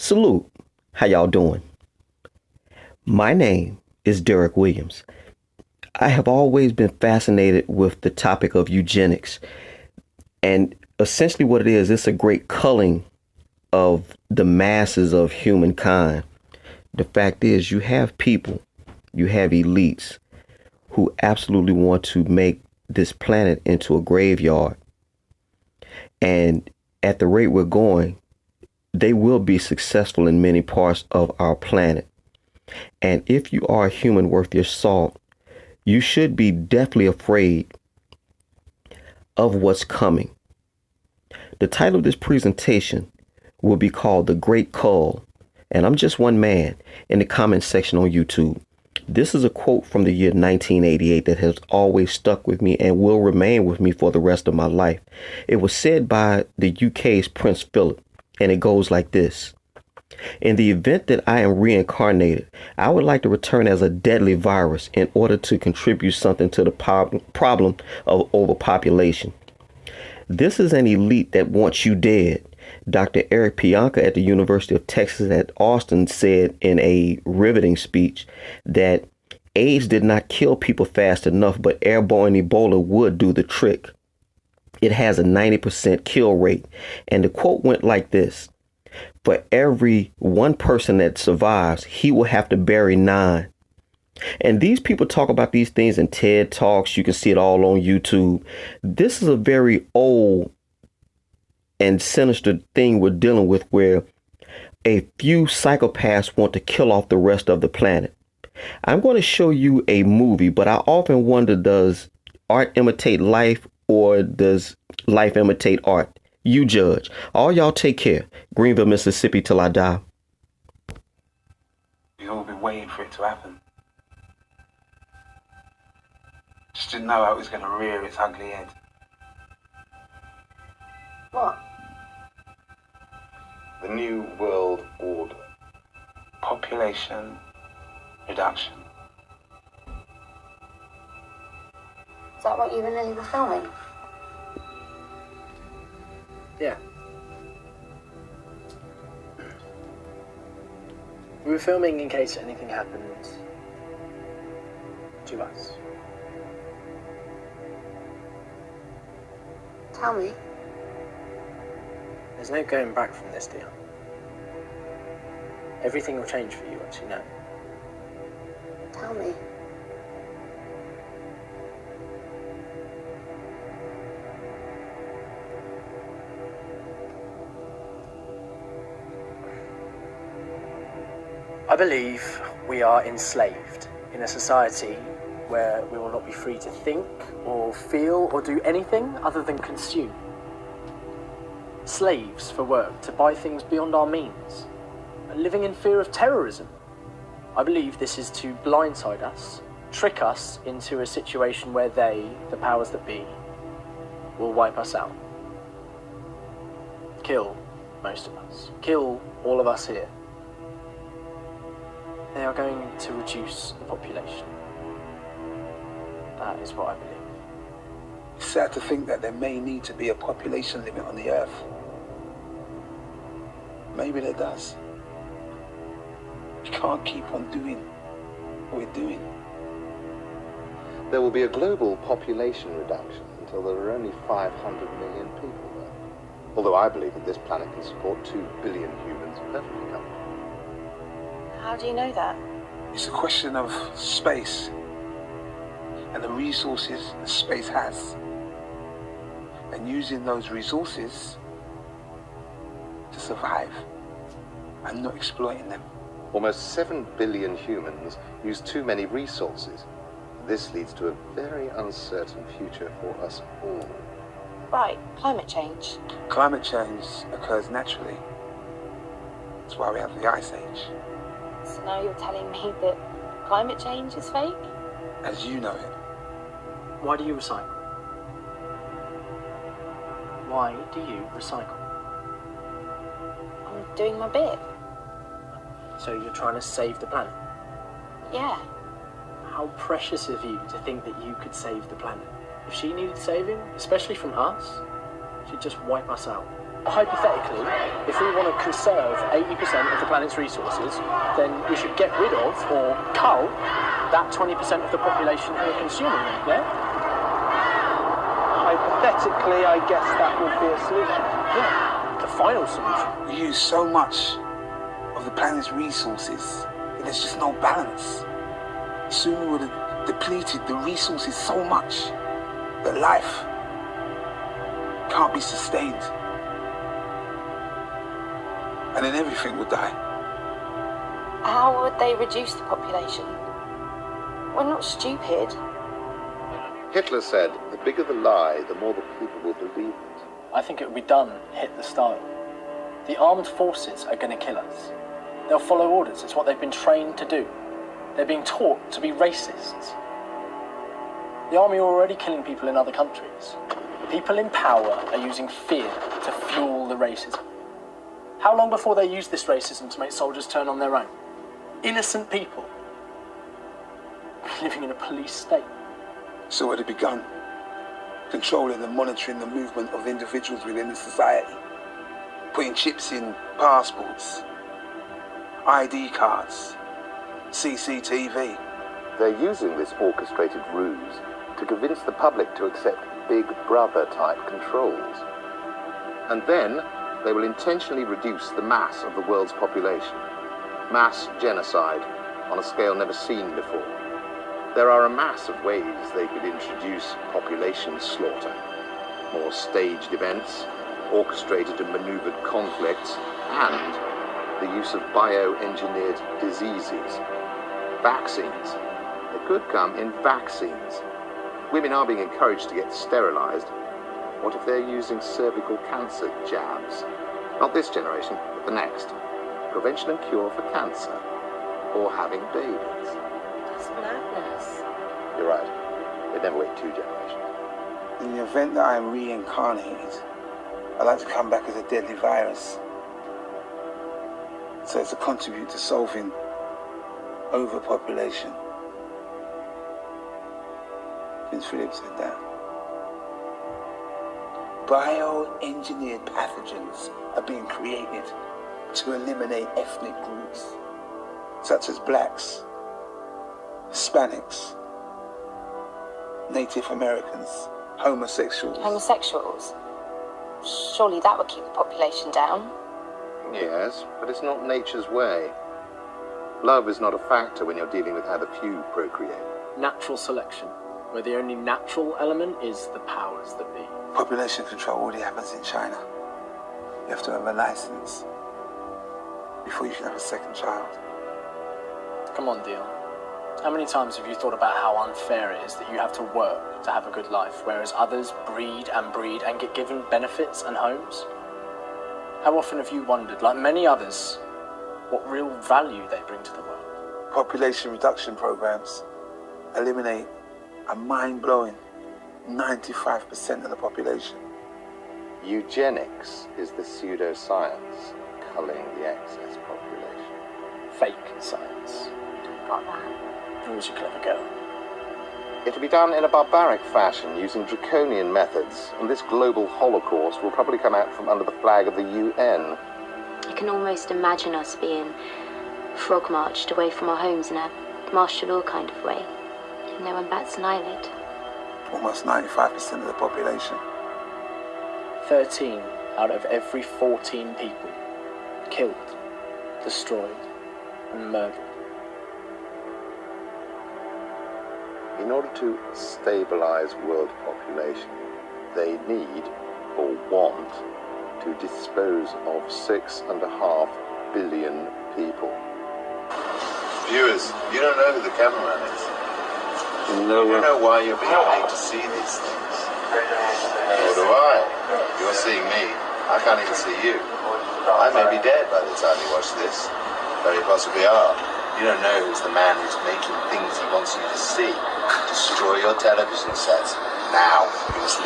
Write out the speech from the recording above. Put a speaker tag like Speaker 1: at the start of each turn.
Speaker 1: Salute. How y'all doing? My name is DerrickCWilliams. I have always been fascinated with the topic of eugenics. And essentially what it is, it's a great culling of the masses of humankind. The fact is, you have people, you have elites who absolutely want to make this planet into a graveyard. And at the rate we're going, they will be successful in many parts of our planet. And if you are a human worth your salt, you should be deathly afraid of what's coming. The title of this presentation will be called The Great Cull, and I'm just one man in the comment section on YouTube. This is a quote from the year 1988 that has always stuck with me and will remain with me for the rest of my life. It was said by the UK's Prince Philip, and it goes like this. In the event that I am reincarnated, I would like to return as a deadly virus in order to contribute something to the problem of overpopulation. This is an elite that wants you dead. Dr. Eric Pianka at the University of Texas at Austin said in a riveting speech that AIDS did not kill people fast enough, but airborne Ebola would do the trick. It has a 90% kill rate. And the quote went like this. For every one person that survives, he will have to bury 9. And these people talk about these things in TED Talks. You can see it all on YouTube. This is a very old and sinister thing we're dealing with, where a few psychopaths want to kill off the rest of the planet. I'm going to show you a movie, but I often wonder, does art imitate life or does life imitate art? You judge. All y'all take care. Greenville, Mississippi till I die.
Speaker 2: We've all been waiting for it to happen. Just didn't know how it was going to rear its ugly head.
Speaker 3: What?
Speaker 2: The New World Order. Population reduction.
Speaker 3: Is that what you and Lily were filming?
Speaker 4: Yeah. We were filming in case anything happened to us.
Speaker 3: Tell me.
Speaker 4: There's no going back from this, dear. Everything will change for you once you know.
Speaker 3: Tell me.
Speaker 4: I believe we are enslaved in a society where we will not be free to think or feel or do anything other than consume. Slaves for work to buy things beyond our means, and living in fear of terrorism. I believe this is to blindside us, trick us into a situation where they, the powers that be, will wipe us out. Kill most of us. Kill all of us here. They are going to reduce the population. That is what I believe.
Speaker 2: It's sad to think that there may need to be a population limit on the Earth. Maybe there does. We can't keep on doing what we're doing.
Speaker 5: There will be a global population reduction until there are only 500 million people there. Although I believe that this planet can support 2 billion humans perfectly comfortably.
Speaker 3: How do you know that?
Speaker 2: It's a question of space and the resources that space has, and using those resources to survive and not exploiting them.
Speaker 5: Almost 7 billion humans use too many resources. This leads to a very uncertain future for us all.
Speaker 3: Right, climate change.
Speaker 2: Climate change occurs naturally. That's why we have the Ice Age.
Speaker 3: So now you're telling me that climate change is fake?
Speaker 2: As you know it.
Speaker 4: Why do you recycle? Why do you recycle?
Speaker 3: I'm doing my bit.
Speaker 4: So you're trying to save the planet?
Speaker 3: Yeah.
Speaker 4: How precious of you to think that you could save the planet. If she needed saving, especially from us, she'd just wipe us out. hypothetically, if we want to conserve 80% of the planet's resources, then we should get rid of, or cull, that 20% of the population who are consuming them, yeah?
Speaker 2: Hypothetically, I guess that would be a solution.
Speaker 4: Yeah, the final solution.
Speaker 2: We use so much of the planet's resources that there's just no balance. Soon we would have depleted the resources so much that life can't be sustained. And then everything would die.
Speaker 3: How would they reduce the population? We're not stupid.
Speaker 5: Hitler said, the bigger the lie, the more the people will believe it.
Speaker 4: I think it would be done, hit the style. The armed forces are going to kill us. They'll follow orders, it's what they've been trained to do. They're being taught to be racists. The army are already killing people in other countries. People in power are using fear to fuel the racism. How long before they use this racism to make soldiers turn on their own? Innocent people living in a police state.
Speaker 2: So it had begun, controlling and monitoring the movement of individuals within the society, putting chips in passports, ID cards, CCTV.
Speaker 5: They're using this orchestrated ruse to convince the public to accept Big Brother-type controls. And then they will intentionally reduce the mass of the world's population. Mass genocide on a scale never seen before. There are a mass of ways they could introduce population slaughter. More staged events, orchestrated and maneuvered conflicts, and the use of bioengineered diseases. Vaccines. They could come in vaccines. Women are being encouraged to get sterilized. What if they're using cervical cancer jabs? Not this generation, but the next. Prevention and cure for cancer. Or having babies.
Speaker 3: That's madness.
Speaker 5: You're right. They'd never wait 2 generations.
Speaker 2: In the event that I am reincarnated, I'd like to come back as a deadly virus. So as to contribute to solving overpopulation. Prince Philip said that. Bioengineered pathogens are being created to eliminate ethnic groups, such as blacks, Hispanics, Native Americans, homosexuals.
Speaker 3: Homosexuals? Surely that would keep the population down.
Speaker 5: Yes, but it's not nature's way. Love is not a factor when you're dealing with how the few procreate.
Speaker 4: Natural selection, where the only natural element is the powers that be.
Speaker 2: Population control already happens in China. You have to have a license before you can have a second child.
Speaker 4: Come on, Dion. How many times have you thought about how unfair it is that you have to work to have a good life, whereas others breed and get given benefits and homes? How often have you wondered, like many others, what real value they bring to the world?
Speaker 2: Population reduction programs eliminate a mind-blowing 95% of the population.
Speaker 5: Eugenics is the pseudoscience culling the excess population.
Speaker 4: Fake science.
Speaker 3: Got that.
Speaker 4: Who's your clever girl?
Speaker 5: It'll be done in a barbaric fashion using draconian methods, and this global holocaust will probably come out from under the flag of the UN.
Speaker 6: I can almost imagine us being frog-marched away from our homes in a martial law kind of way. And no one bats an eyelid.
Speaker 2: Almost 95% of the population.
Speaker 4: 13 out of every 14 people killed, destroyed, and murdered.
Speaker 5: In order to stabilize world population, they need, or want, to dispose of 6.5 billion people. Viewers, you don't know who the cameraman is.
Speaker 2: No,
Speaker 5: You don't know why you're being made to see these things. Nor do I. You're seeing me. I can't even see you. I may be dead by the time you watch this. Very possibly are. You don't know who's the man who's making things he wants you to see. Destroy your television sets. Now. You must